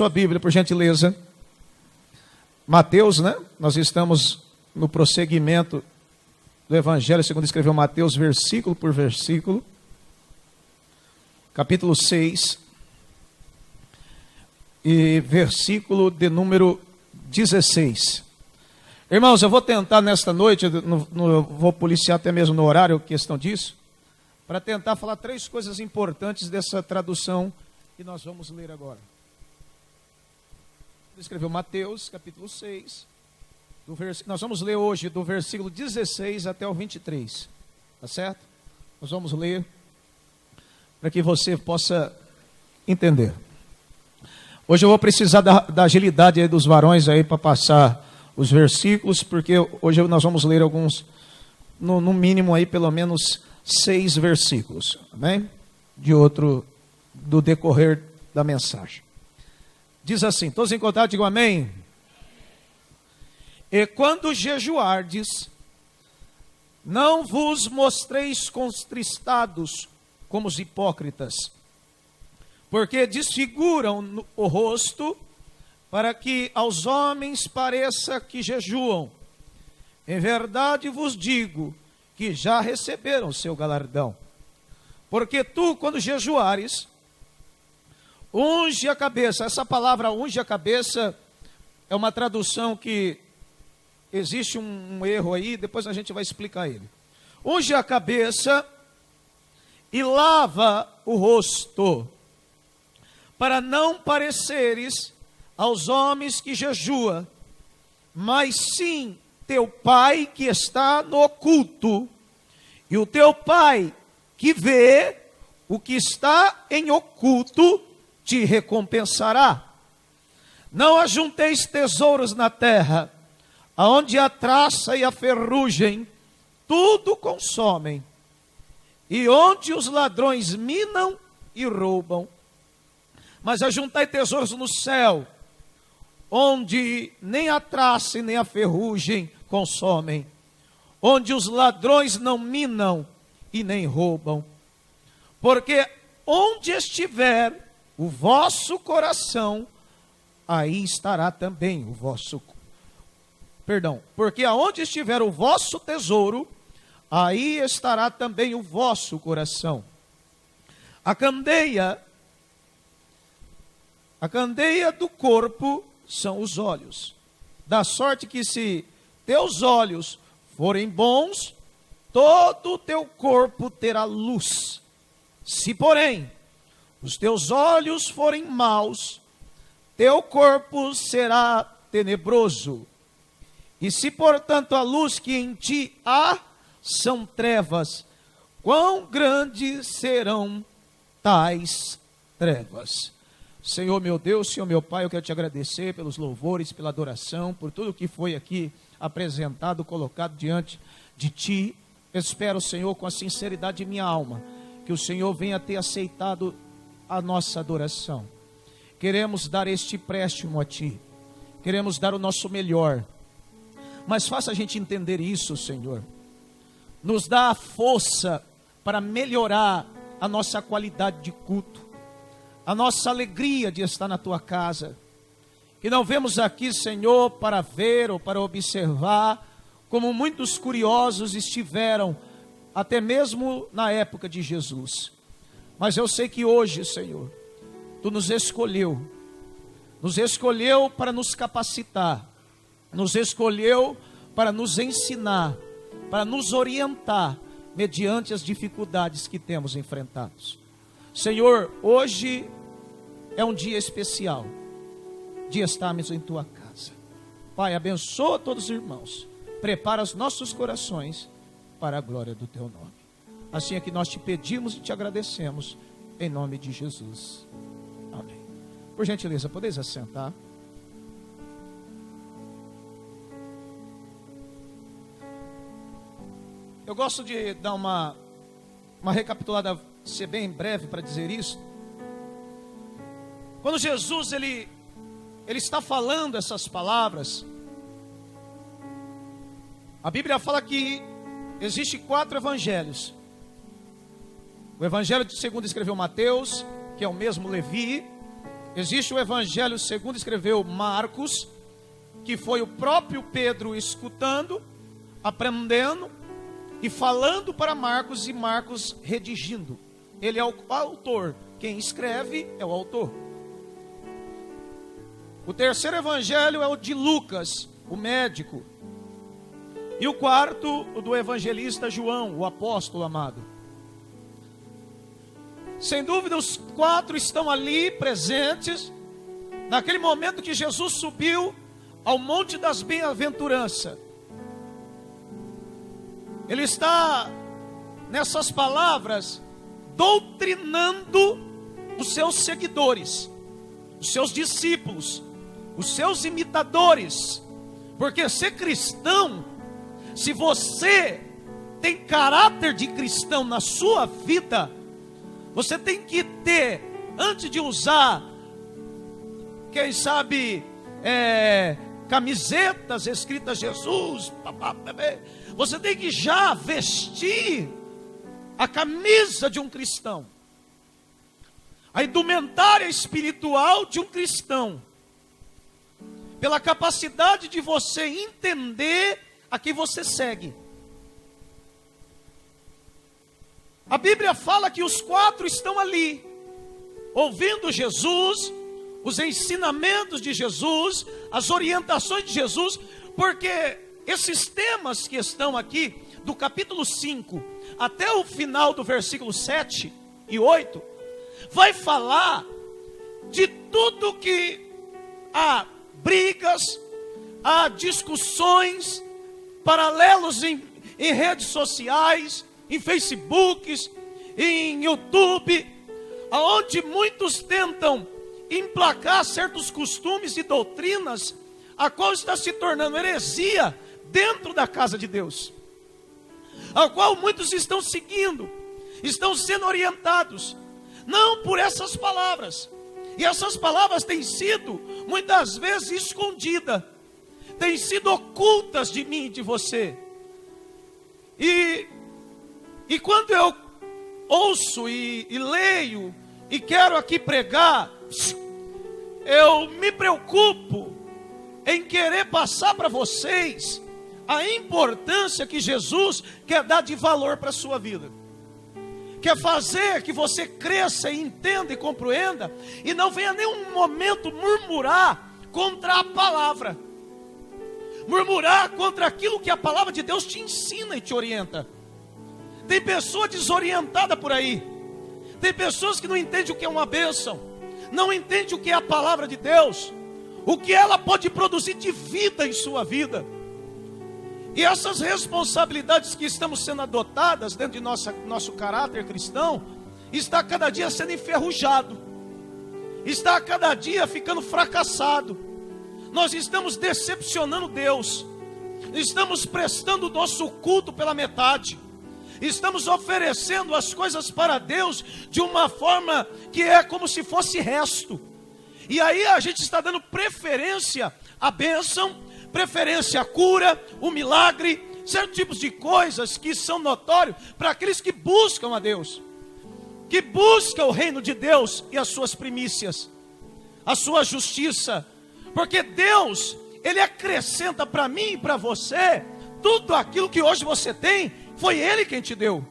Sua Bíblia, por gentileza. Mateus, né? Nós estamos no prosseguimento do Evangelho, segundo escreveu Mateus, versículo por versículo. Capítulo 6. E versículo de número 16. Irmãos, eu vou tentar nesta noite, eu vou policiar até mesmo no horário, questão disso, para tentar falar três coisas importantes dessa tradução que nós vamos ler agora. Escreveu Mateus, capítulo 6. Nós vamos ler hoje do versículo 16 até o 23. Tá certo? Nós vamos ler para que você possa entender. Hoje eu vou precisar da agilidade aí dos varões aí para passar os versículos, porque hoje nós vamos ler alguns, no mínimo aí pelo menos 6 versículos, amém? Do decorrer da mensagem. Diz assim, todos encontrados, digam amém. E quando jejuardes, não vos mostreis contristados como os hipócritas, porque desfiguram o rosto, para que aos homens pareça que jejuam. Em verdade vos digo que já receberam o seu galardão. Porque tu, quando jejuares, unge a cabeça. Essa palavra unge a cabeça é uma tradução que existe um erro aí, depois a gente vai explicar ele. Unge a cabeça e lava o rosto, para não pareceres aos homens que jejua, mas sim teu Pai que está no oculto, e o teu Pai que vê o que está em oculto te recompensará. Não ajunteis tesouros na terra, aonde a traça e a ferrugem tudo consomem, e onde os ladrões minam e roubam. Mas ajuntai tesouros no céu, onde nem a traça e nem a ferrugem consomem, onde os ladrões não minam e nem roubam. Porque onde estiver o vosso coração, aí estará também o vosso... Porque aonde estiver o vosso tesouro, aí estará também o vosso coração. A candeia do corpo são os olhos. Da sorte que se teus olhos forem bons, todo o teu corpo terá luz. Se, porém, os teus olhos forem maus, teu corpo será tenebroso. E se, portanto, a luz que em ti há são trevas, quão grandes serão tais trevas? Senhor meu Deus, Senhor meu Pai, eu quero te agradecer pelos louvores, pela adoração, por tudo que foi aqui apresentado, colocado diante de ti. Espero, Senhor, com a sinceridade de minha alma, que o Senhor venha ter aceitado a nossa adoração. Queremos dar este empréstimo a ti, queremos dar o nosso melhor, mas faça a gente entender isso, Senhor. Nos dá a força para melhorar a nossa qualidade de culto, a nossa alegria de estar na tua casa. Que não vemos aqui, Senhor, para ver ou para observar, como muitos curiosos estiveram, até mesmo na época de Jesus. Mas eu sei que hoje, Senhor, tu nos escolheu para nos capacitar, nos escolheu para nos ensinar, para nos orientar, mediante as dificuldades que temos enfrentados. Senhor, hoje é um dia especial, de estarmos em tua casa. Pai, abençoa todos os irmãos, prepara os nossos corações para a glória do teu nome. Assim é que nós te pedimos e te agradecemos, em nome de Jesus. Amém. Por gentileza, podeis assentar. Eu gosto de dar uma recapitulada, ser bem breve para dizer isso. Quando Jesus ele está falando essas palavras, a Bíblia fala que existem 4 evangelhos. O evangelho de segundo escreveu Mateus, que é o mesmo Levi. Existe o evangelho segundo escreveu Marcos, que foi o próprio Pedro escutando, aprendendo e falando para Marcos, e Marcos redigindo. Ele é o autor, quem escreve é o autor. O terceiro evangelho é o de Lucas, o médico. E o quarto, o do evangelista João, o apóstolo amado. Sem dúvida, os quatro estão ali presentes, naquele momento que Jesus subiu ao Monte das Bem-aventuranças. Ele está, nessas palavras, doutrinando os seus seguidores, os seus discípulos, os seus imitadores. Porque ser cristão, se você tem caráter de cristão na sua vida, você tem que ter, antes de usar, quem sabe, camisetas escritas Jesus, você tem que já vestir a camisa de um cristão, a indumentária espiritual de um cristão, pela capacidade de você entender a quem você segue. A Bíblia fala que os quatro estão ali, ouvindo Jesus, os ensinamentos de Jesus, as orientações de Jesus, porque esses temas que estão aqui, do capítulo 5 até o final do versículo 7 e 8, vai falar de tudo que há brigas, há discussões, paralelos em redes sociais, em Facebooks, em YouTube, aonde muitos tentam emplacar certos costumes e doutrinas, a qual está se tornando heresia dentro da casa de Deus, a qual muitos estão seguindo, estão sendo orientados, não por essas palavras, e essas palavras têm sido, muitas vezes, escondidas, têm sido ocultas de mim e de você, e quando eu ouço e leio, e quero aqui pregar, eu me preocupo em querer passar para vocês a importância que Jesus quer dar de valor para a sua vida. Quer fazer que você cresça e entenda e compreenda, e não venha nenhum momento murmurar contra a palavra, murmurar contra aquilo que a palavra de Deus te ensina e te orienta. Tem pessoa desorientada por aí, tem pessoas que não entendem o que é uma bênção, não entendem o que é a palavra de Deus, o que ela pode produzir de vida em sua vida. E essas responsabilidades que estamos sendo adotadas dentro de nosso caráter cristão, está cada dia sendo enferrujado, está cada dia ficando fracassado. Nós estamos decepcionando Deus, estamos prestando o nosso culto pela metade, estamos oferecendo as coisas para Deus de uma forma que é como se fosse resto. E aí a gente está dando preferência à bênção, preferência à cura, o milagre, certos tipos de coisas que são notórios para aqueles que buscam a Deus, que buscam o reino de Deus e as suas primícias, a sua justiça, porque Deus, Ele acrescenta para mim e para você tudo aquilo que hoje você tem, foi Ele quem te deu.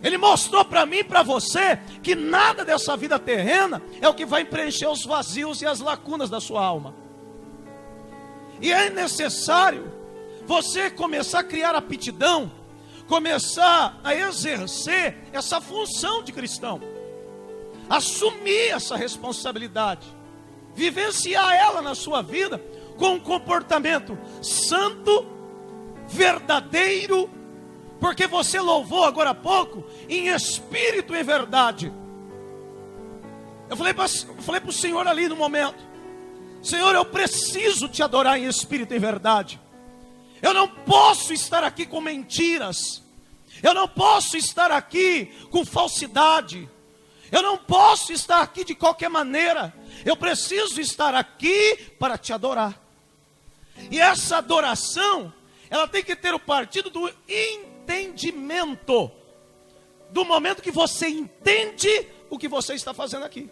Ele mostrou para mim e para você que nada dessa vida terrena é o que vai preencher os vazios e as lacunas da sua alma. E é necessário você começar a criar aptidão, começar a exercer essa função de cristão, assumir essa responsabilidade, vivenciar ela na sua vida com um comportamento santo, verdadeiro, porque você louvou agora há pouco em espírito e em verdade. Eu falei para o Senhor ali no momento: Senhor, eu preciso te adorar em espírito e em verdade. Eu não posso estar aqui com mentiras, eu não posso estar aqui com falsidade, eu não posso estar aqui de qualquer maneira. Eu preciso estar aqui para te adorar. E essa adoração, ela tem que ter o partido do entendimento, do momento que você entende o que você está fazendo aqui.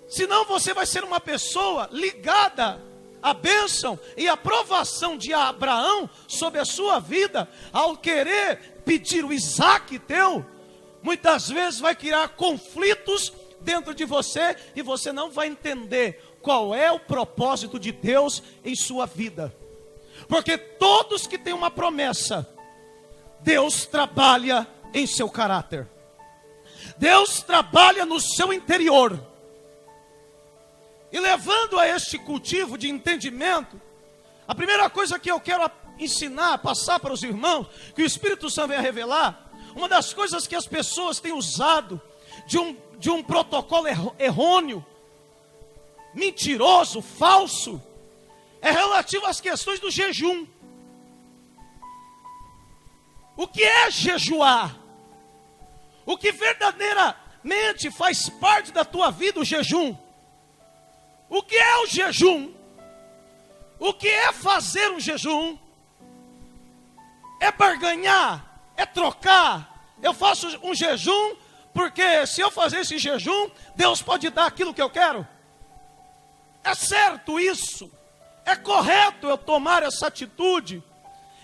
Senão você vai ser uma pessoa ligada à bênção e à aprovação de Abraão sobre a sua vida. Ao querer pedir o Isaac teu, muitas vezes vai criar conflitos dentro de você e você não vai entender qual é o propósito de Deus em sua vida. Porque todos que têm uma promessa, Deus trabalha em seu caráter. Deus trabalha no seu interior. E levando a este cultivo de entendimento, a primeira coisa que eu quero ensinar, passar para os irmãos, que o Espírito Santo vem a revelar, uma das coisas que as pessoas têm usado de um protocolo errôneo, mentiroso, falso, é relativo às questões do jejum. O que é jejuar? O que verdadeiramente faz parte da tua vida, o jejum? O que é o jejum? O que é fazer um jejum? É barganhar? É trocar? Eu faço um jejum porque se eu fazer esse jejum, Deus pode dar aquilo que eu quero? É certo isso? É correto eu tomar essa atitude?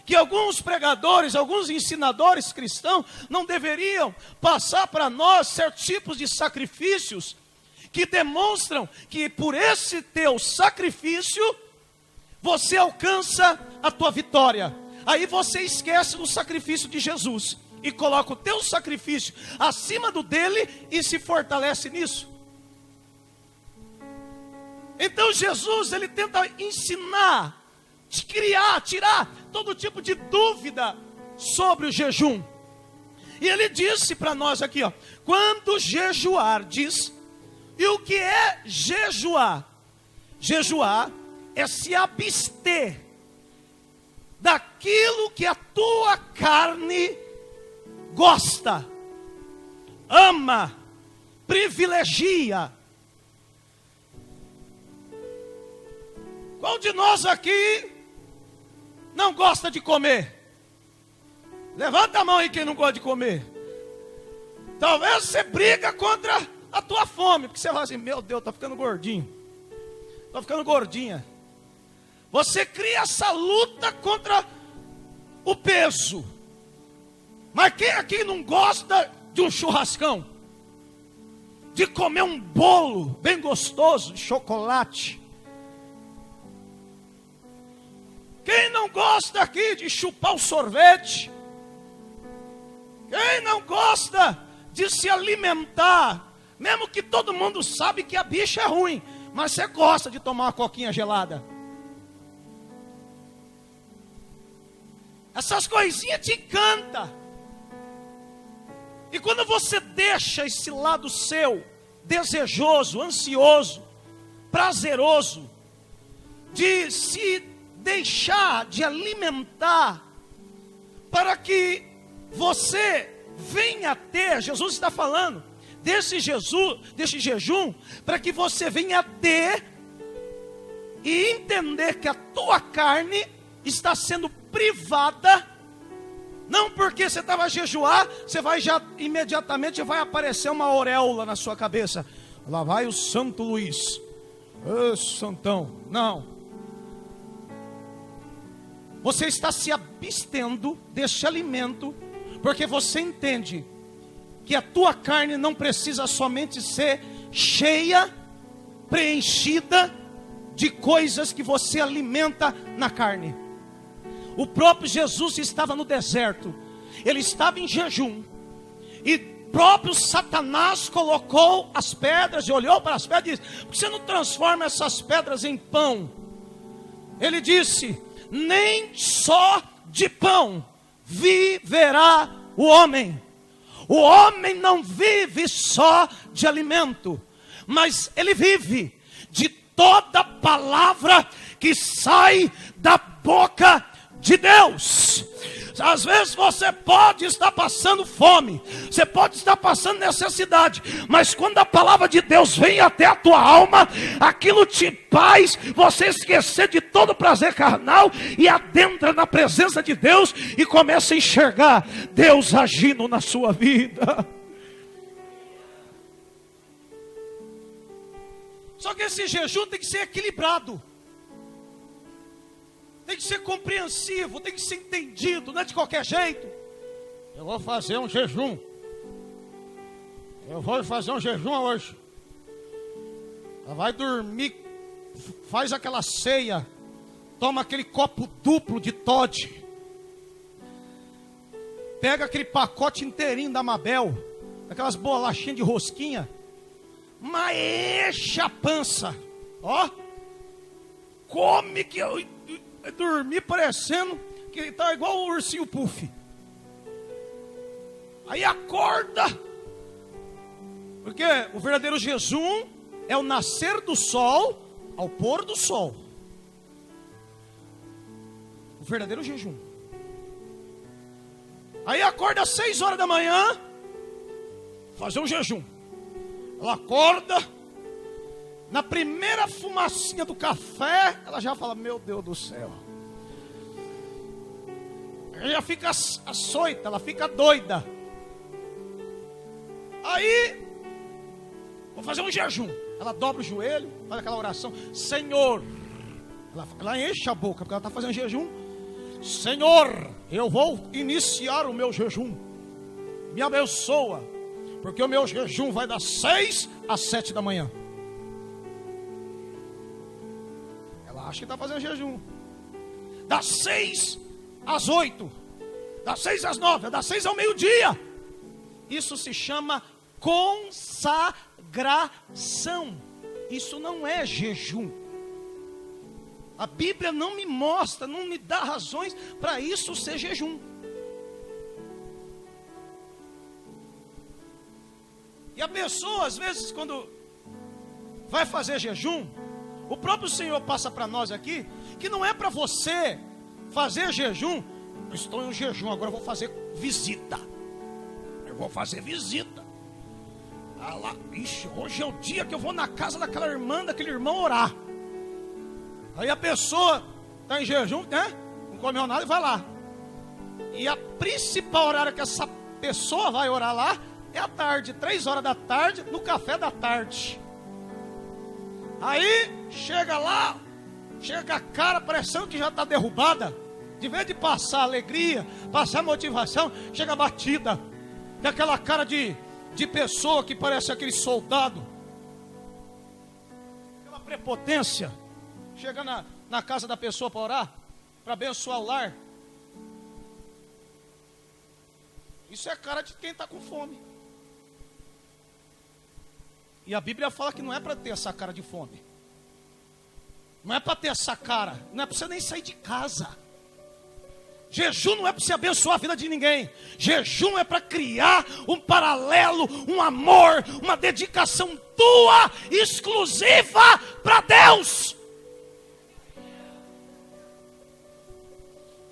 Que alguns pregadores, alguns ensinadores cristãos não deveriam passar para nós certos tipos de sacrifícios que demonstram que por esse teu sacrifício você alcança a tua vitória. Aí você esquece do sacrifício de Jesus e coloca o teu sacrifício acima do dele e se fortalece nisso. Então Jesus, ele tenta ensinar, tirar todo tipo de dúvida sobre o jejum. E ele disse para nós aqui, ó, quando jejuardes. E o que é jejuar? Jejuar é se abster daquilo que a tua carne gosta, ama, privilegia. Qual de nós aqui não gosta de comer? Levanta a mão aí quem não gosta de comer. Talvez você briga contra a tua fome, porque você fala assim, meu Deus, estou ficando gordinho, estou ficando gordinha. Você cria essa luta contra o peso. Mas quem aqui não gosta de um churrascão? De comer um bolo bem gostoso, de chocolate? Quem não gosta aqui de chupar o sorvete? Quem não gosta de se alimentar? Mesmo que todo mundo sabe que a bicha é ruim, mas você gosta de tomar uma coquinha gelada. Essas coisinhas te encantam. E quando você deixa esse lado seu, desejoso, ansioso, prazeroso, de se deixar de alimentar, para que você venha a ter, Jesus está falando, desse jejum, para que você venha a ter e entender que a tua carne está sendo privada, não porque você estava a jejuar, você vai já imediatamente vai aparecer uma auréola na sua cabeça, lá vai o Santo Luís, santão, não, você está se abstendo deste alimento, porque você entende que a tua carne não precisa somente ser cheia, preenchida de coisas que você alimenta na carne. O próprio Jesus estava no deserto, ele estava em jejum, e próprio Satanás colocou as pedras, e olhou para as pedras e disse, por que você não transforma essas pedras em pão? Ele disse, nem só de pão viverá o homem. O homem não vive só de alimento, mas ele vive de toda palavra que sai da boca de Deus. Às vezes você pode estar passando fome, você pode estar passando necessidade, mas quando a palavra de Deus vem até a tua alma, aquilo te faz você esquecer de todo prazer carnal e adentra na presença de Deus e começa a enxergar Deus agindo na sua vida. Só que esse jejum tem que ser equilibrado, tem que ser compreensivo, tem que ser entendido, não é de qualquer jeito. Eu vou fazer um jejum. Eu vou fazer um jejum hoje. Vai dormir, faz aquela ceia, toma aquele copo duplo de Toddy, pega aquele pacote inteirinho da Mabel, aquelas bolachinhas de rosquinha, mas enche a pança, ó, come que eu dormi parecendo que ele tá igual o ursinho Puff. Aí acorda, porque o verdadeiro jejum é o nascer do sol ao pôr do sol. O verdadeiro jejum. Aí acorda às 6 horas da manhã, fazer um jejum. Ela acorda, na primeira fumacinha do café, ela já fala: meu Deus do céu. Ela já fica açoita, ela fica doida. Aí, vou fazer um jejum. Ela dobra o joelho, faz aquela oração: Senhor, ela enche a boca, porque ela está fazendo jejum. Senhor, eu vou iniciar o meu jejum, me abençoa, porque o meu jejum vai das 6 às 7 da manhã. Ela acha que está fazendo jejum das 6 às 8, das 6 às 9, das 6 ao meio-dia. Isso se chama consagração. Isso não é jejum. A Bíblia não me mostra, não me dá razões para isso ser jejum. E a pessoa, às vezes, quando vai fazer jejum, o próprio Senhor passa para nós aqui, que não é para você fazer jejum. Estou em um jejum, agora eu vou fazer visita. Eu vou fazer visita. Ah lá, ixi, hoje é o dia que eu vou na casa daquela irmã, daquele irmão orar. Aí a pessoa está em jejum, né? Não comeu nada e vai lá. E a principal horário que essa pessoa vai orar lá é à tarde, 3 horas da tarde, no café da tarde. Aí chega lá, chega a cara parecendo que já está derrubada. De vez de passar alegria, passar motivação, chega batida. Tem aquela cara de pessoa que parece aquele soldado. Aquela prepotência. Chega na casa da pessoa para orar, para abençoar o lar. Isso é cara de quem está com fome. E a Bíblia fala que não é para ter essa cara de fome. Não é para ter essa cara. Não é para você nem sair de casa. Jejum não é para você abençoar a vida de ninguém. Jejum é para criar um paralelo, um amor, uma dedicação tua, exclusiva para Deus.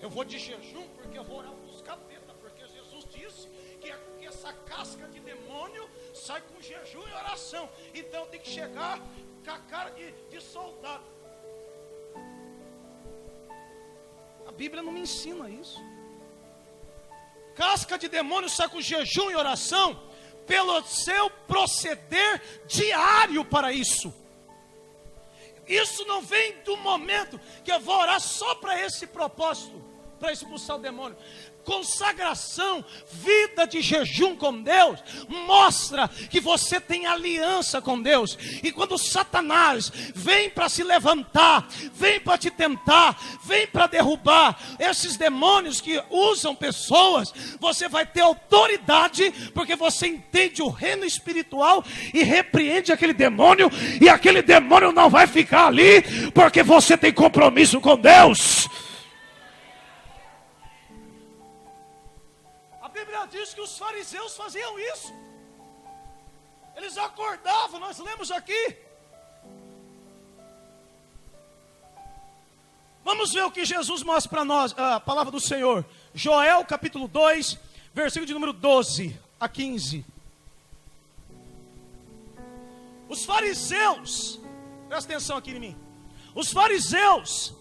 Eu vou de jejum porque eu vou orar para os capetas, porque Jesus disse que essa casca de demônio sai com jejum e oração. Então tem que chegar com a cara de soldado. A Bíblia não me ensina isso. Casca de demônio sai com jejum e oração pelo seu proceder diário para isso. Isso não vem do momento que eu vou orar só para esse propósito, para expulsar o demônio. Consagração, vida de jejum com Deus, mostra que você tem aliança com Deus. E quando Satanás vem para se levantar, vem para te tentar, vem para derrubar esses demônios que usam pessoas, você vai ter autoridade, porque você entende o reino espiritual e repreende aquele demônio, e aquele demônio não vai ficar ali, porque você tem compromisso com Deus. A Bíblia diz que os fariseus faziam isso. Eles acordavam, nós lemos aqui. Vamos ver o que Jesus mostra para nós, a palavra do Senhor. Joel capítulo 2, versículo de número 12 a 15. Os fariseus, presta atenção aqui em mim. Os fariseus,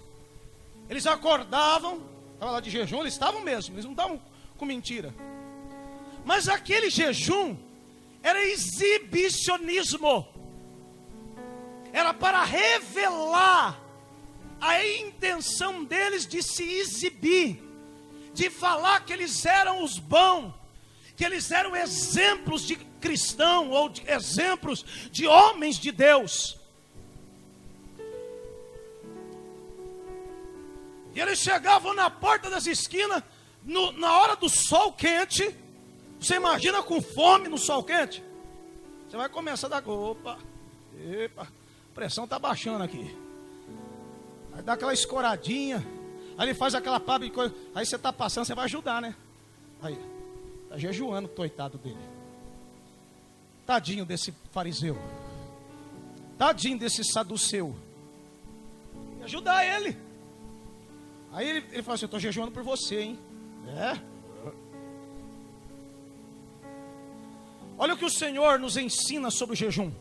eles acordavam, estavam lá de jejum, eles estavam mesmo, eles não estavam com mentira. Mas aquele jejum era exibicionismo. era para revelar a intenção deles de se exibir, de falar que eles eram os bons, que eles eram exemplos de cristão, ou de exemplos de homens de Deus. E eles chegavam na porta das esquinas, na hora do sol quente. Você imagina com fome no sol quente? Você vai começar a dar, opa, epa, a pressão está baixando aqui. Aí dá aquela escoradinha, aí ele faz aquela pá de coisa, aí você está passando, você vai ajudar, né? Aí, está jejuando, coitado dele. Tadinho desse fariseu. Tadinho desse saduceu. E ajudar ele. Aí ele fala assim, eu estou jejuando por você, hein? É? Olha o que o Senhor nos ensina sobre o jejum.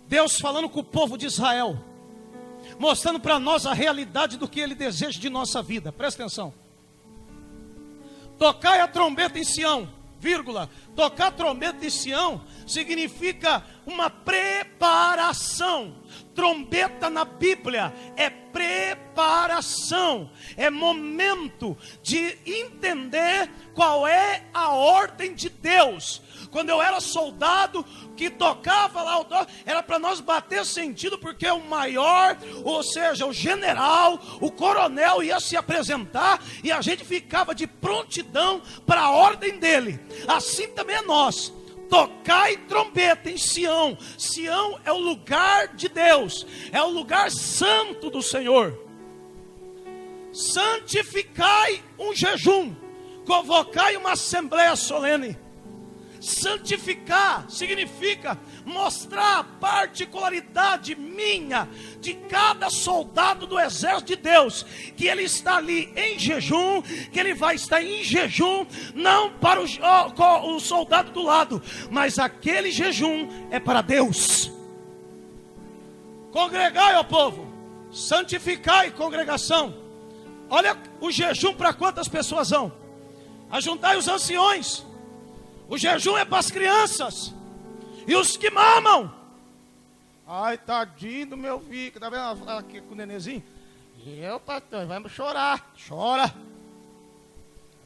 Deus falando com o povo de Israel, mostrando para nós a realidade do que Ele deseja de nossa vida. Presta atenção. Tocai a trombeta em Sião, vírgula. Tocar a trombeta em Sião significa uma preparação. Trombeta na Bíblia é preparação, é momento de entender qual é a ordem de Deus. Quando eu era soldado, que tocava lá, era para nós bater sentido, porque o maior, ou seja, o general, o coronel ia se apresentar, e a gente ficava de prontidão para a ordem dele. Assim também é nós. Tocai trombeta em Sião. Sião é o lugar de Deus, é o lugar santo do Senhor. Santificai um jejum, convocai uma assembleia solene. Santificar significa mostrar a particularidade minha, de cada soldado do exército de Deus, que ele está ali em jejum, que ele vai estar em jejum, não para o soldado do lado, mas aquele jejum é para Deus. Congregai, ó povo, santificai, congregação. Olha o jejum para quantas pessoas vão? Ajuntai os anciões. O jejum é para as crianças e os que mamam. Ai, tadinho do meu filho, tá vendo aqui com o nenenzinho? Eu, pastor, vamos chorar. Chora.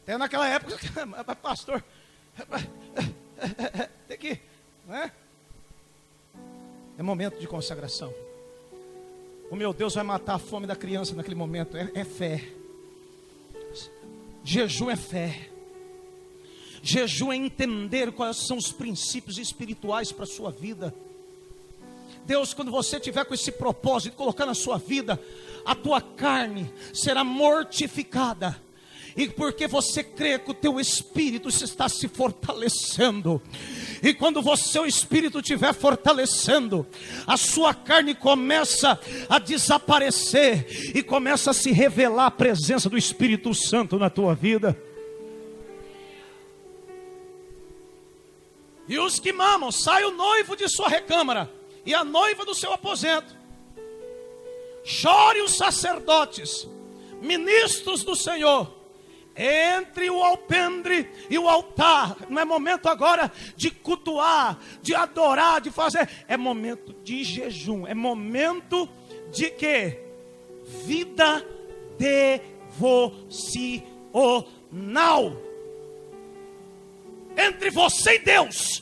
Até naquela época, pastor, tem que, né? É momento de consagração. O meu Deus vai matar a fome da criança naquele momento. É fé. Jejum é fé. Jejum é entender quais são os princípios espirituais para a sua vida. Deus, quando você tiver com esse propósito de colocar na sua vida, a tua carne será mortificada. E porque você crê que o teu espírito está se fortalecendo. E quando o seu espírito estiver fortalecendo, a sua carne começa a desaparecer e começa a se revelar a presença do Espírito Santo na tua vida. E os que mamam, sai o noivo de sua recâmara e a noiva do seu aposento. Chore os sacerdotes, ministros do Senhor, entre o alpendre e o altar. Não é momento agora de cultuar, de adorar, de fazer. É momento de jejum. É momento de quê? Vida devocional. Entre você e Deus.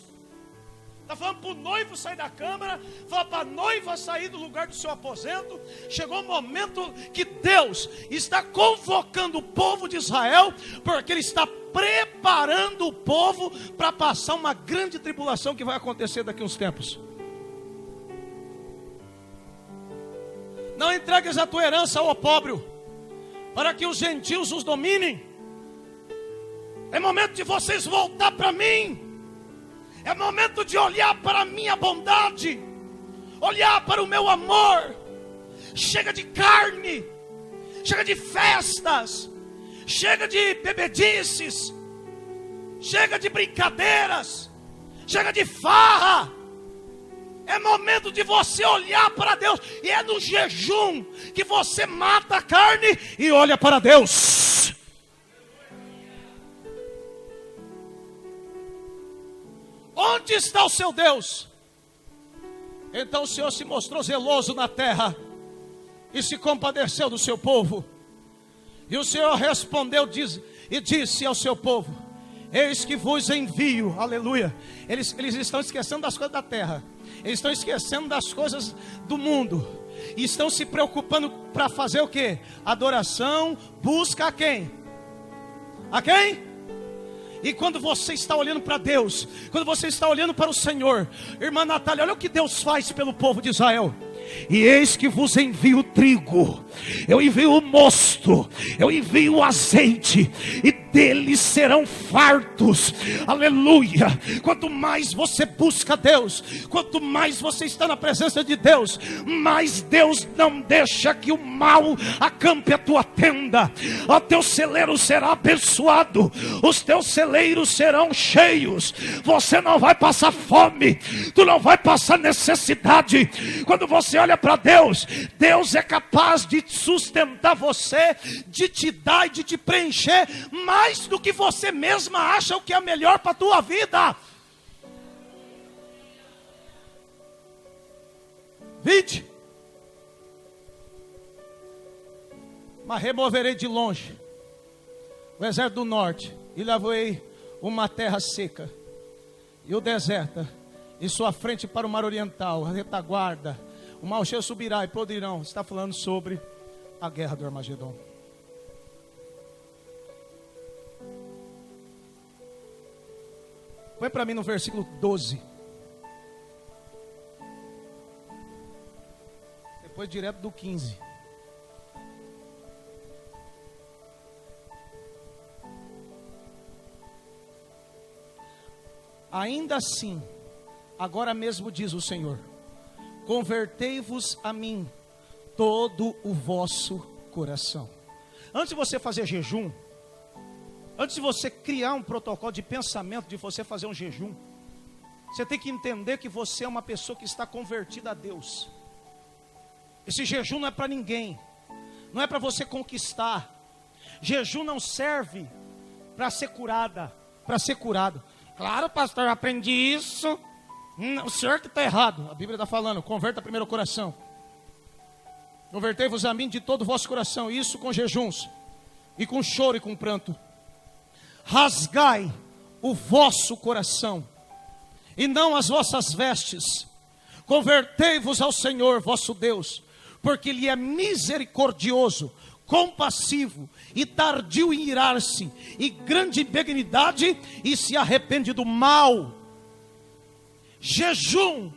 Está falando para o noivo sair da câmara, falando para a noiva sair do lugar do seu aposento. Chegou o momento que Deus está convocando o povo de Israel, porque Ele está preparando o povo para passar uma grande tribulação que vai acontecer daqui a uns tempos. Não entregues a tua herança ao opróbrio, para que os gentios os dominem. É momento de vocês voltar para mim. É momento de olhar para a minha bondade, olhar para o meu amor. Chega de carne, chega de festas, chega de bebedices, chega de brincadeiras, chega de farra. É momento de você olhar para Deus. E é no jejum que você mata a carne e olha para Deus. Onde está o seu Deus? Então o Senhor se mostrou zeloso na terra e se compadeceu do seu povo. E o Senhor respondeu e disse ao seu povo: eis que vos envio, aleluia. Eles estão esquecendo das coisas da terra, eles estão esquecendo das coisas do mundo, e estão se preocupando para fazer o quê? Adoração, busca a quem? A quem? E quando você está olhando para Deus, quando você está olhando para o Senhor, irmã Natália, olha o que Deus faz pelo povo de Israel. E eis que vos envio trigo, eu envio o mosto, eu envio o azeite, e deles serão fartos, aleluia. Quanto mais você busca Deus, quanto mais você está na presença de Deus, mais Deus não deixa que o mal acampe a tua tenda. O teu celeiro será abençoado, os teus celeiros serão cheios, você não vai passar fome, tu não vai passar necessidade. Quando você olha para Deus, Deus é capaz de sustentar você, de te dar e de te preencher mais do que você mesma acha o que é melhor para a tua vida. Vide, mas removerei de longe o exército do norte, e levarei uma terra seca e o deserta, e sua frente para o mar oriental, a retaguarda. O mau cheiro subirá e podrirão. Está falando sobre a guerra do Armagedon. Põe para mim no versículo 12. Depois direto do 15. Ainda assim, agora mesmo diz o Senhor: convertei-vos a mim todo o vosso coração. Antes de você fazer jejum, antes de você criar um protocolo de pensamento de você fazer um jejum, você tem que entender que você é uma pessoa que está convertida a Deus. Esse jejum não é para ninguém, não é para você conquistar. Jejum não serve para ser curada, para ser curado. Claro, pastor, eu aprendi isso. O senhor que está errado. A Bíblia está falando: converta primeiro o coração. Convertei-vos a mim de todo o vosso coração, isso com jejuns, e com choro e com pranto. Rasgai o vosso coração, e não as vossas vestes. Convertei-vos ao Senhor vosso Deus, porque Ele é misericordioso, compassivo e tardio em irar-se, e grande em benignidade, e se arrepende do mal. Jejum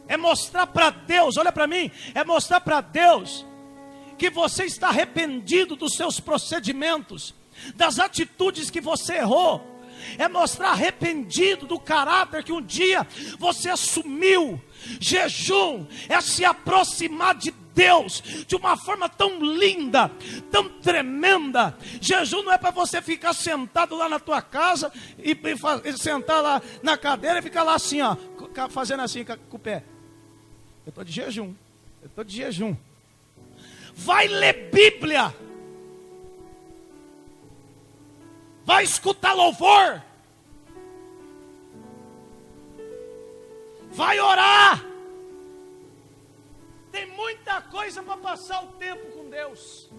é mostrar para Deus, olha para mim, é mostrar para Deus que você está arrependido dos seus procedimentos, das atitudes que você errou. É mostrar arrependido do caráter que um dia você assumiu. Jejum é se aproximar de Deus de uma forma tão linda, tão tremenda. Jejum não é para você ficar sentado lá na tua casa e sentar lá na cadeira e ficar lá assim, ó, fazendo assim com o pé. Eu estou de jejum, eu estou de jejum. Vai ler Bíblia, vai escutar louvor, vai orar. Tem muita coisa para passar o tempo com Deus.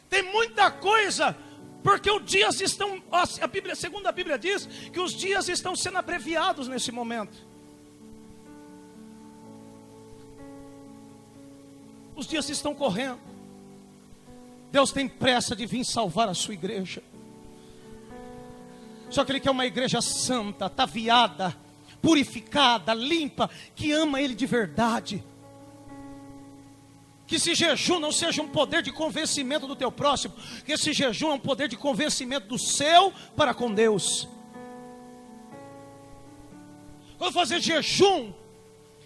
Tem muita coisa, porque os dias estão, a Bíblia, segundo a Bíblia diz, que os dias estão sendo abreviados nesse momento. Os dias estão correndo. Deus tem pressa de vir salvar a sua igreja. Só que Ele quer uma igreja santa, ataviada, purificada, limpa, que ama Ele de verdade. Que esse jejum não seja um poder de convencimento do teu próximo, que esse jejum é um poder de convencimento do seu para com Deus. Quando fazer jejum,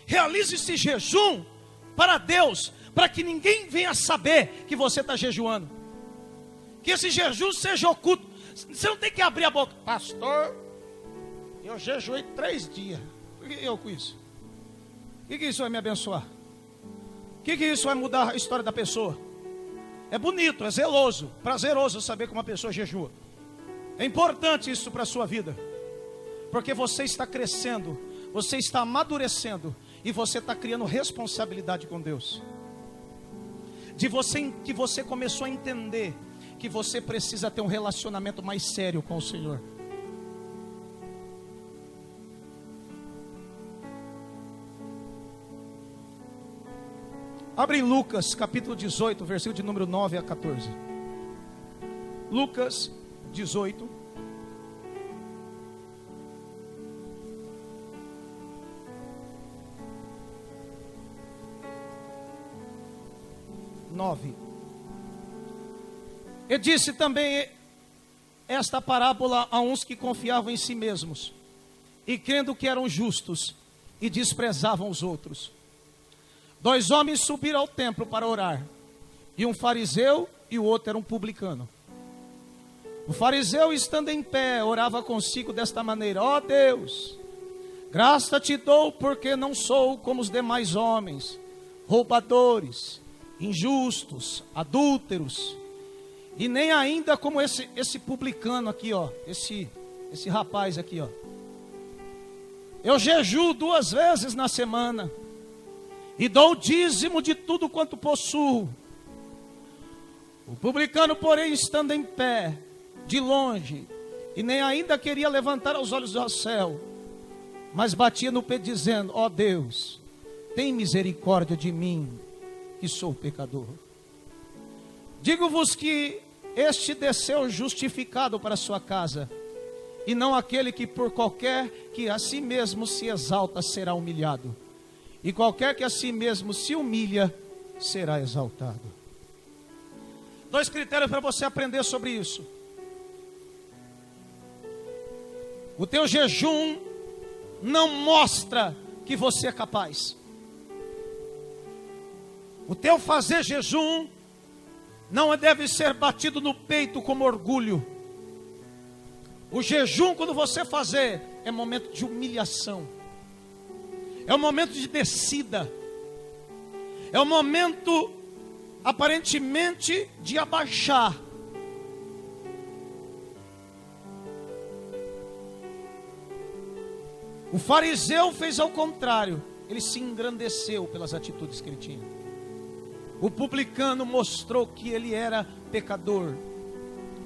realize esse jejum para Deus, para que ninguém venha saber que você está jejuando. Que esse jejum seja oculto. Você não tem que abrir a boca: pastor, eu jejuei 3 dias. O que eu com isso? O que isso vai me abençoar? O que isso vai mudar a história da pessoa? É bonito, é zeloso, prazeroso saber que uma pessoa jejua. É importante isso para a sua vida, porque você está crescendo, você está amadurecendo e você está criando responsabilidade com Deus. Que você começou a entender que você precisa ter um relacionamento mais sério com o Senhor. Abre em Lucas capítulo 18, versículo de número 9 a 14. Lucas 18. E disse também esta parábola a uns que confiavam em si mesmos, e crendo que eram justos, e desprezavam os outros. 2 homens subiram ao templo para orar, e um fariseu e o outro era um publicano. O fariseu, estando em pé, orava consigo desta maneira: ó Deus, graça te dou, porque não sou como os demais homens, roubadores, injustos, adúlteros, e nem ainda como esse publicano aqui, ó, esse rapaz aqui, ó. Eu jejuo 2 vezes na semana, e dou o dízimo de tudo quanto possuo. O publicano, porém, estando em pé, de longe, e nem ainda queria levantar os olhos ao céu, mas batia no peito dizendo: ó Deus, tem misericórdia de mim, que sou pecador. Digo-vos que este desceu justificado para a sua casa, e não aquele que por qualquer que a si mesmo se exalta será humilhado, e qualquer que a si mesmo se humilha será exaltado. 2 critérios para você aprender sobre isso. O teu jejum não mostra que você é capaz. O teu fazer jejum não deve ser batido no peito como orgulho. O jejum, quando você fazer, é momento de humilhação. É um momento de descida. É um momento, aparentemente, de abaixar. O fariseu fez ao contrário. Ele se engrandeceu pelas atitudes que ele tinha. O publicano mostrou que ele era pecador,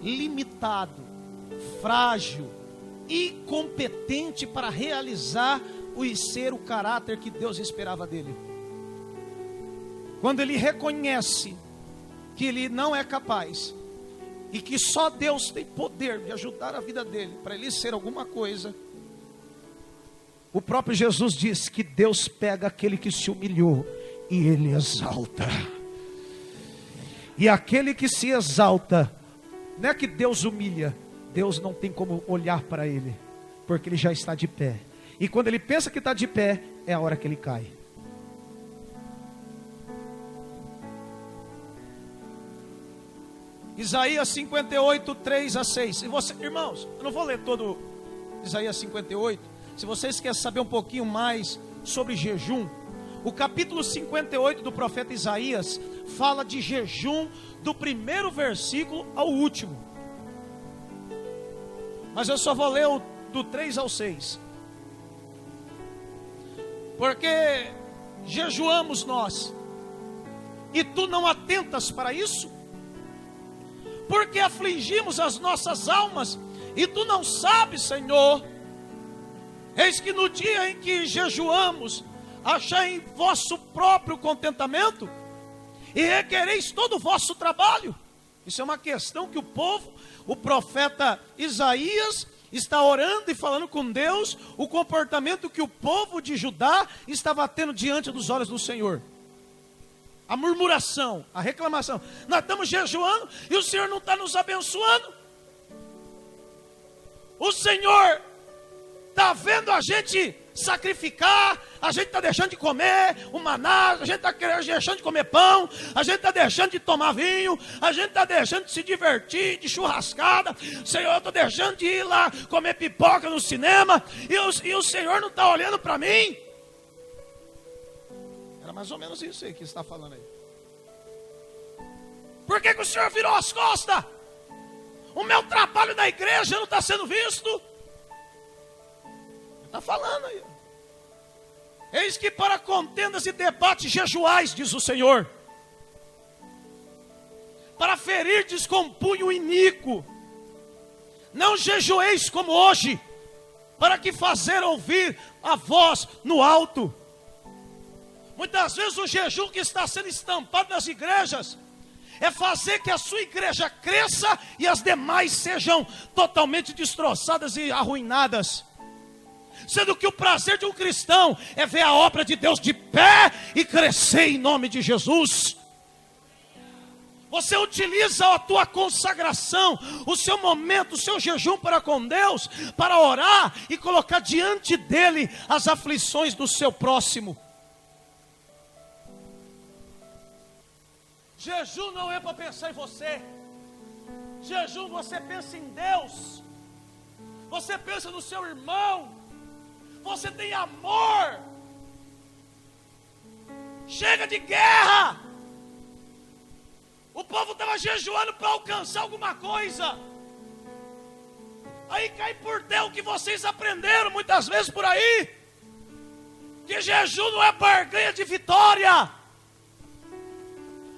limitado, frágil, incompetente para realizar e ser o caráter que Deus esperava dele. Quando ele reconhece que ele não é capaz e que só Deus tem poder de ajudar a vida dele para ele ser alguma coisa, o próprio Jesus diz que Deus pega aquele que se humilhou e ele exalta. E aquele que se exalta, não é que Deus humilha, Deus não tem como olhar para ele, porque ele já está de pé. E quando ele pensa que está de pé, é a hora que ele cai. Isaías 58, 3 a 6. E você, irmãos, eu não vou ler todo Isaías 58. Se vocês querem saber um pouquinho mais sobre jejum, o capítulo 58 do profeta Isaías fala de jejum do primeiro versículo ao último. Mas eu só vou ler do 3 ao 6. Porque jejuamos nós, e tu não atentas para isso? Porque afligimos as nossas almas, e tu não sabes, Senhor? Eis que no dia em que jejuamos, achai em vosso próprio contentamento, e requereis todo o vosso trabalho. Isso é uma questão que o profeta Isaías está orando e falando com Deus, o comportamento que o povo de Judá estava tendo diante dos olhos do Senhor. A murmuração, a reclamação. Nós estamos jejuando e o Senhor não está nos abençoando. O Senhor está vendo a gente sacrificar, a gente está deixando de comer o maná, a gente está deixando de comer pão, a gente está deixando de tomar vinho, a gente está deixando de se divertir, de churrascada. Senhor, eu estou deixando de ir lá comer pipoca no cinema, e o Senhor não está olhando para mim. Era mais ou menos isso aí que está falando aí. Por que o Senhor virou as costas? O meu trabalho na igreja não está sendo visto. Está falando aí. Eis que para contendas e debates jejuais, diz o Senhor, para ferirdes com punho iníquo. Não jejueis como hoje, para que fazer ouvir a voz no alto. Muitas vezes o jejum que está sendo estampado nas igrejas é fazer que a sua igreja cresça e as demais sejam totalmente destroçadas e arruinadas. Sendo que o prazer de um cristão é ver a obra de Deus de pé e crescer em nome de Jesus. Você utiliza a tua consagração, o seu momento, o seu jejum para com Deus, para orar e colocar diante dele as aflições do seu próximo. Jejum não é para pensar em você. Jejum você pensa em Deus. Você pensa no seu irmão. Você tem amor. Chega de guerra. O povo estava jejuando para alcançar alguma coisa. Aí cai por terra o que vocês aprenderam muitas vezes por aí. Que jejum não é barganha de vitória.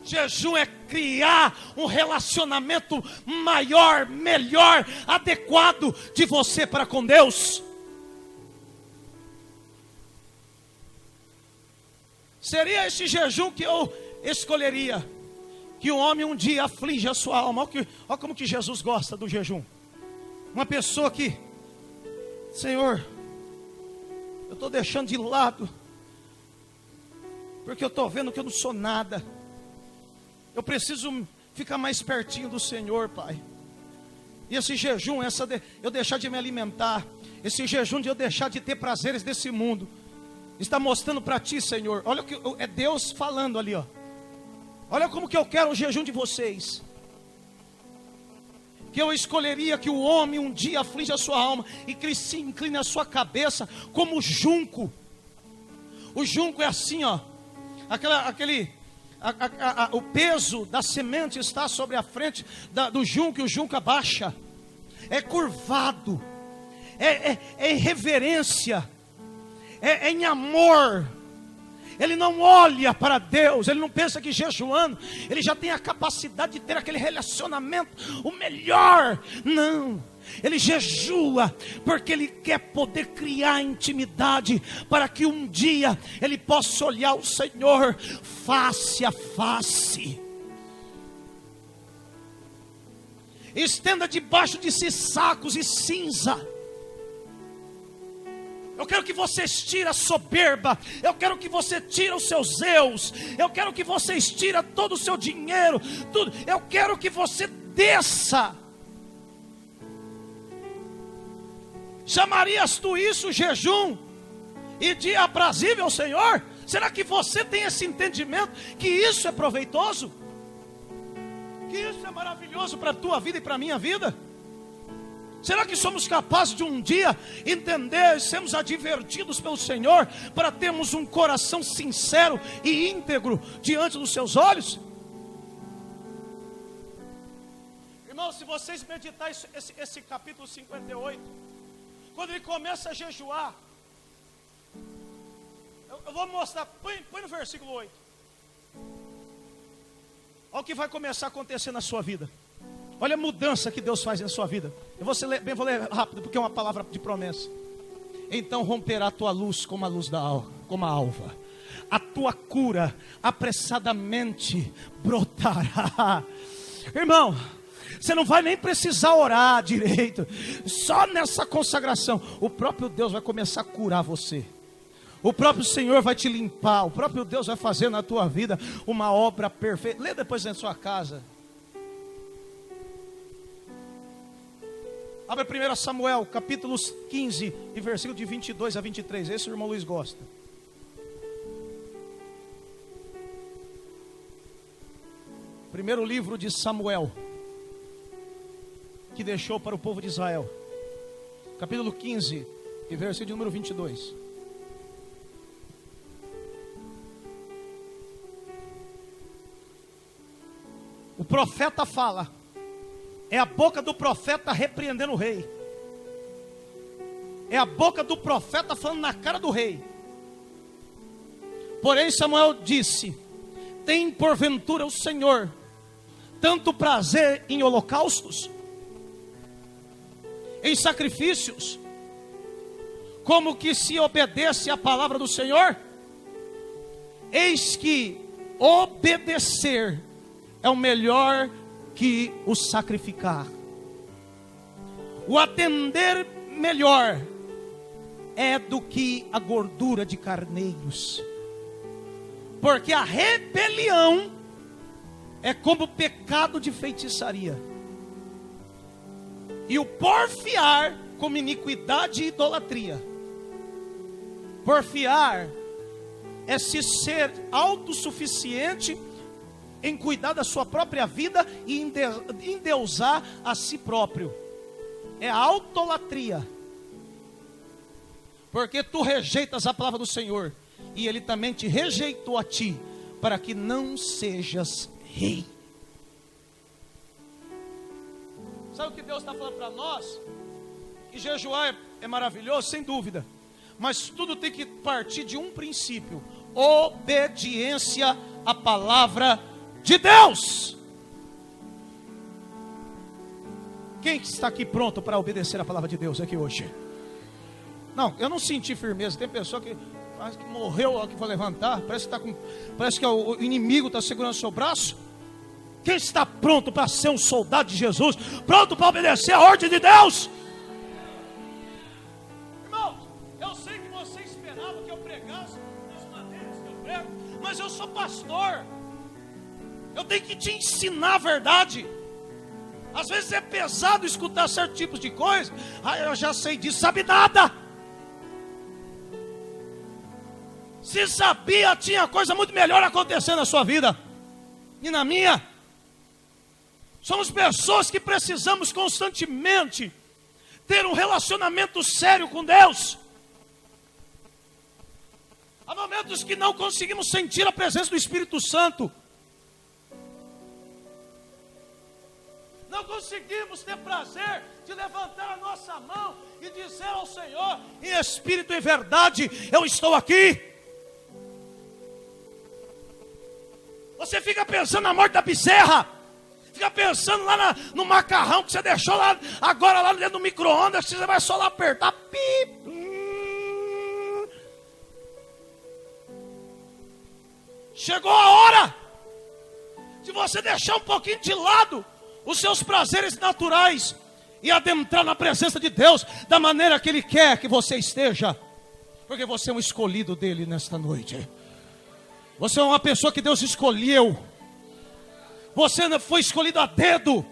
Jejum é criar um relacionamento maior, melhor, adequado de você para com Deus. Seria esse jejum que eu escolheria. Que o homem um dia aflige a sua alma. Olha como que Jesus gosta do jejum. Uma pessoa que, Senhor, eu estou deixando de lado, porque eu estou vendo que eu não sou nada. Eu preciso ficar mais pertinho do Senhor, Pai. E esse jejum, eu deixar de me alimentar, esse jejum de eu deixar de ter prazeres desse mundo, está mostrando para ti, Senhor. Olha o que é Deus falando ali, ó. Olha como que eu quero o jejum de vocês. Que eu escolheria que o homem um dia aflige a sua alma e que se incline a sua cabeça como o junco. O junco é assim, ó. O peso da semente está sobre a frente do junco e o junco abaixa. É curvado. É em reverência. É em amor. Ele não olha para Deus, ele não pensa que jejuando ele já tem a capacidade de ter aquele relacionamento, o melhor. Não, ele jejua porque ele quer poder criar intimidade, para que um dia ele possa olhar o Senhor face a face. Estenda debaixo de si sacos e cinza. Eu quero que vocês tirem a soberba. Eu quero que você tire os seus eus. Eu quero que vocês tirem todo o seu dinheiro, tudo. Eu quero que você desça. Chamarias tu isso jejum e dia aprazível ao Senhor? Será que você tem esse entendimento que isso é proveitoso? Que isso é maravilhoso para a tua vida e para a minha vida? Será que somos capazes de um dia entender, sermos advertidos pelo Senhor, para termos um coração sincero e íntegro diante dos seus olhos? Irmãos, se vocês meditarem esse capítulo 58, quando ele começa a jejuar, eu vou mostrar, põe no versículo 8. Olha o que vai começar a acontecer na sua vida. Olha a mudança que Deus faz na sua vida. Eu vou ler rápido, porque é uma palavra de promessa. Então romperá a tua luz como a luz como a alva. A tua cura apressadamente brotará. Irmão, você não vai nem precisar orar direito. Só nessa consagração, o próprio Deus vai começar a curar você. O próprio Senhor vai te limpar. O próprio Deus vai fazer na tua vida uma obra perfeita. Lê depois na sua casa. Abre 1 Samuel, capítulo 15, e versículo de 22 a 23. Esse o irmão Luiz gosta. Primeiro livro de Samuel, que deixou para o povo de Israel. Capítulo 15, e versículo de número 22. O profeta fala. É a boca do profeta repreendendo o rei. É a boca do profeta falando na cara do rei. Porém Samuel disse: tem porventura o Senhor tanto prazer em holocaustos, em sacrifícios, como que se obedece à palavra do Senhor? Eis que obedecer é o melhor que o sacrificar. O atender melhor é do que a gordura de carneiros. Porque a rebelião é como o pecado de feitiçaria, e o porfiar como iniquidade e idolatria. Porfiar é se ser autossuficiente em cuidar da sua própria vida e endeusar a si próprio. É a autolatria. Porque tu rejeitas a palavra do Senhor, e Ele também te rejeitou a ti, para que não sejas rei. Sabe o que Deus está falando para nós? Que jejuar é maravilhoso, sem dúvida, mas tudo tem que partir de um princípio: obediência à palavra de Deus. Quem está aqui pronto para obedecer a palavra de Deus aqui hoje? Não, eu não senti firmeza. Tem pessoa que parece que morreu, que vai levantar, parece que o inimigo está segurando o seu braço. Quem está pronto para ser um soldado de Jesus, pronto para obedecer a ordem de Deus? Irmãos, eu sei que você esperava que eu pregasse das maneiras que eu prego, mas eu sou pastor, eu tenho que te ensinar a verdade. Às vezes é pesado escutar certos tipos de coisa. Eu já sei disso, sabe nada. Se sabia, tinha coisa muito melhor acontecendo na sua vida e na minha. Somos pessoas que precisamos constantemente ter um relacionamento sério com Deus. Há momentos que não conseguimos sentir a presença do Espírito Santo. Não conseguimos ter prazer de levantar a nossa mão e dizer ao Senhor, em espírito e verdade, eu estou aqui. Você fica pensando na morte da bezerra, fica pensando lá no macarrão que você deixou lá, agora lá dentro do micro-ondas, você vai só lá apertar, pip. Chegou a hora de você deixar um pouquinho de lado os seus prazeres naturais e adentrar na presença de Deus da maneira que Ele quer que você esteja, porque você é um escolhido dEle nesta noite. Você é uma pessoa que Deus escolheu. Você não foi escolhido a dedo.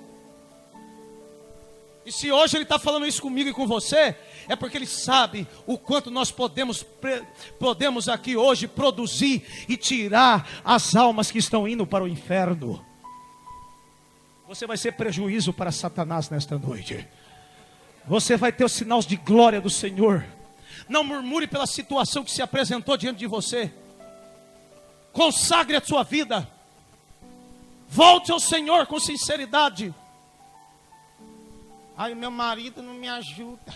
E se hoje Ele está falando isso comigo e com você, é porque Ele sabe o quanto nós podemos aqui hoje produzir e tirar as almas que estão indo para o inferno. Você vai ser prejuízo para Satanás nesta noite. Você vai ter os sinais de glória do Senhor. Não murmure pela situação que se apresentou diante de você. Consagre a sua vida. Volte ao Senhor com sinceridade. Ai, meu marido não me ajuda.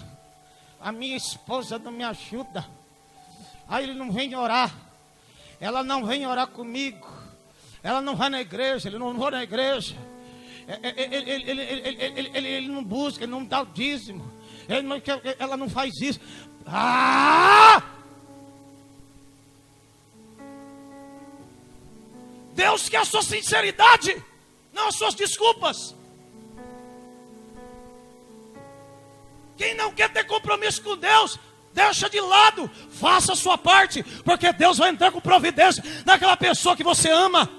A minha esposa não me ajuda. Ai, ele não vem orar. Ela não vem orar comigo. Ela não vai na igreja. Ele não vai na igreja. Ele não busca, ele não dá o dízimo. Ela não faz isso. Deus quer a sua sinceridade, não as suas desculpas. Quem não quer ter compromisso com Deus, deixa de lado, faça a sua parte, porque Deus vai entrar com providência naquela pessoa que você ama.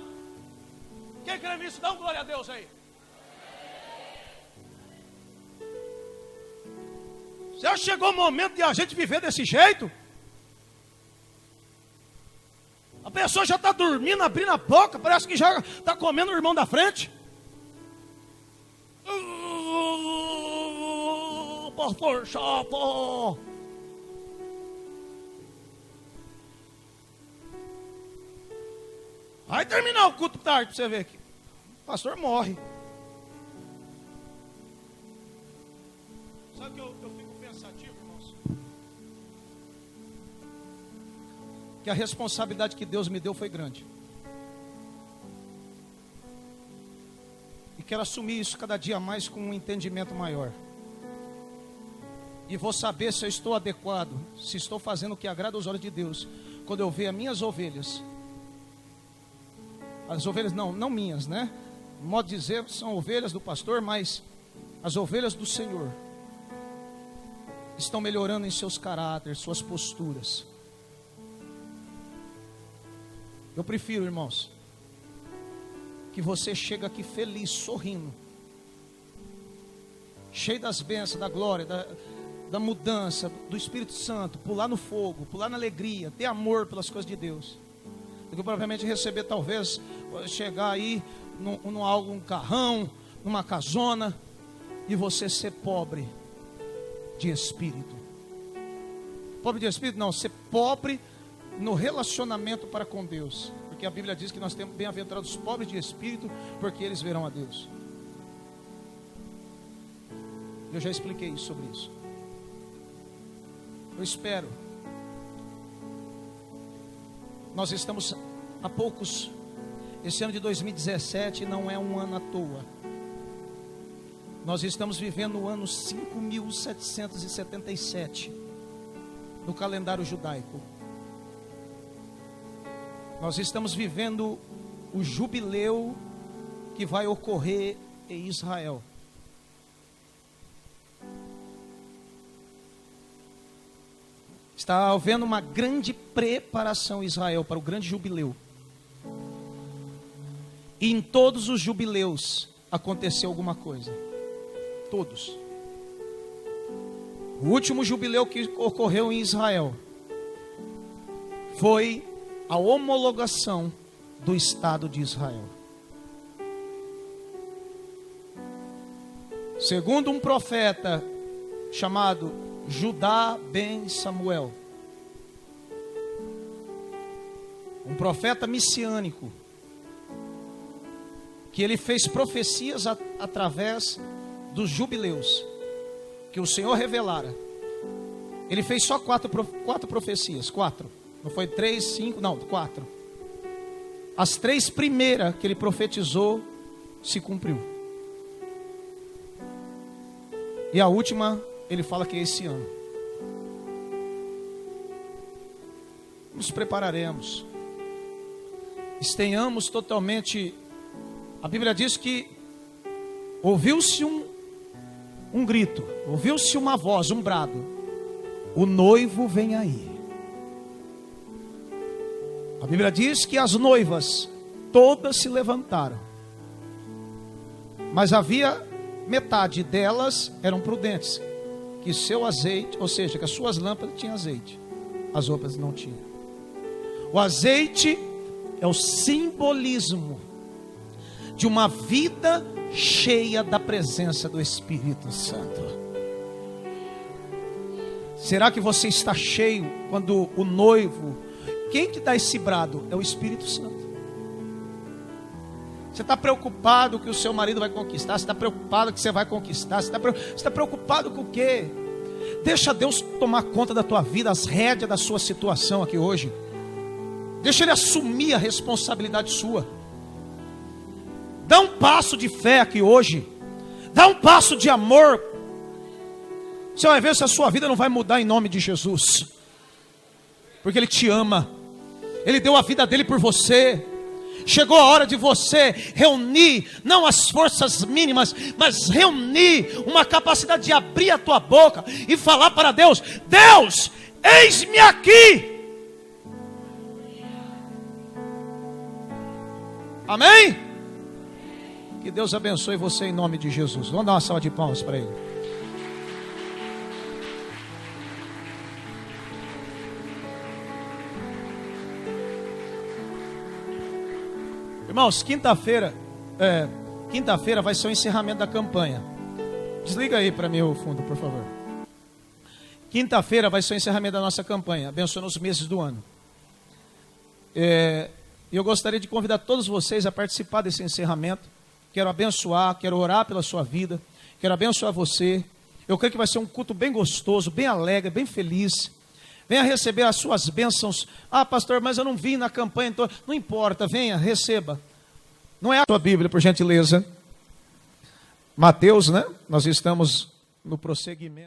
Quem crê nisso, dá um glória a Deus aí. Já chegou o momento de a gente viver desse jeito? A pessoa já está dormindo, abrindo a boca, parece que já está comendo o irmão da frente. Pastor chato. Vai terminar o culto tarde para você ver aqui. O pastor morre. Sabe que eu fico pensativo, irmãos? que a responsabilidade que Deus me deu foi grande. E quero assumir isso cada dia mais com um entendimento maior. E vou saber se eu estou adequado, se estou fazendo o que agrada aos olhos de Deus, quando eu ver as minhas ovelhas. As ovelhas não minhas, né? De modo de dizer, são ovelhas do pastor, mas as ovelhas do Senhor estão melhorando em seus caráteres, suas posturas. Eu prefiro, irmãos, que você chegue aqui feliz, sorrindo, cheio das bênçãos, da glória, da mudança, do Espírito Santo, pular no fogo, pular na alegria, ter amor pelas coisas de Deus, do que provavelmente receber, talvez, chegar aí num carrão, numa casona, e você ser pobre de espírito. Pobre de espírito? Não, ser pobre no relacionamento para com Deus. Porque a Bíblia diz que nós temos bem-aventurados os pobres de espírito, porque eles verão a Deus. Eu já expliquei sobre isso. Eu espero. Nós estamos há poucos. Esse ano de 2017 não é um ano à toa. Nós estamos vivendo o ano 5777 no calendário judaico. Nós estamos vivendo o jubileu que vai ocorrer em Israel. Está havendo uma grande preparação em Israel para o grande jubileu. E em todos os jubileus aconteceu alguma coisa. Todos. O último jubileu que ocorreu em Israel foi a homologação do Estado de Israel. Segundo um profeta chamado Judá ben Samuel, um profeta messiânico, que ele fez profecias através dos jubileus que o Senhor revelara. Ele fez só quatro profecias. 4, não foi 3, 5, não, 4. As 3 primeiras que ele profetizou se cumpriu. E a última ele fala que é esse ano. Nos prepararemos, estejamos totalmente. A Bíblia diz que ouviu-se um grito, ouviu-se uma voz, um brado: o noivo vem aí. A Bíblia diz que as noivas todas se levantaram, mas havia metade delas eram prudentes, que seu azeite, ou seja, que as suas lâmpadas tinham azeite, as outras não tinham. O azeite é o simbolismo de uma vida cheia da presença do Espírito Santo. Será que você está cheio quando o noivo... Quem que dá esse brado? É o Espírito Santo. Você está preocupado que o seu marido vai conquistar? Você está preocupado que você vai conquistar? Você está preocupado com o quê? Deixa Deus tomar conta da tua vida, as rédeas da sua situação aqui hoje. Deixa Ele assumir a responsabilidade sua. Dá um passo de fé aqui hoje. Dá um passo de amor. Você vai ver se a sua vida não vai mudar em nome de Jesus. Porque Ele te ama. Ele deu a vida dele por você. Chegou a hora de você reunir, não as forças mínimas, mas reunir uma capacidade de abrir a tua boca e falar para Deus: Deus, eis-me aqui. Amém? Que Deus abençoe você em nome de Jesus. Vamos dar uma salva de palmas para Ele. Irmãos, quinta-feira vai ser o encerramento da campanha. Desliga aí para mim o fundo, por favor. Quinta-feira vai ser o encerramento da nossa campanha, abençoando os meses do ano. Eu gostaria de convidar todos vocês a participar desse encerramento. Quero abençoar, quero orar pela sua vida, quero abençoar você. Eu creio que vai ser um culto bem gostoso, bem alegre, bem feliz. Venha receber as suas bênçãos. Ah, pastor, mas eu não vim na campanha. Então... Não importa, venha, receba. Não é a sua Bíblia, por gentileza. Mateus, né? Nós estamos no prosseguimento.